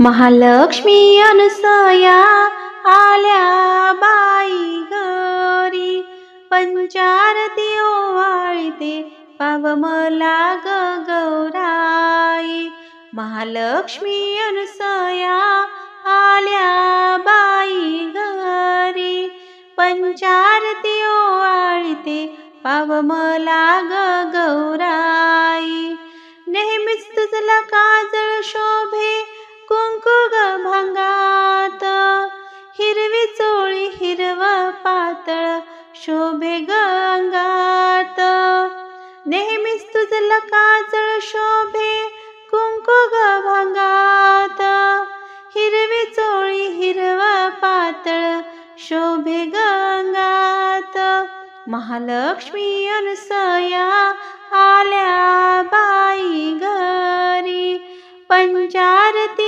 महालक्ष्मी अनसया आल्या बाई घरी, पंचारती ओवाळते पाव मला ग गौराई. महालक्ष्मी अनसया आल्या बाई घरी, पंचारती ओवाळते पाव मला ग गौराई. नेहमीच तुझला काजळ शोभे कुंकू ग भांगात, हिरवी चोळी हिरव पातळ शोभे ग अंगात. नेहमीच तुझला काजळ शोभे कुंकू ग भांगात, हिरवी चोळी हिरव पातळ शोभे ग अंगात. महालक्ष्मी अनसया आल्या बाई घरी, पंचारती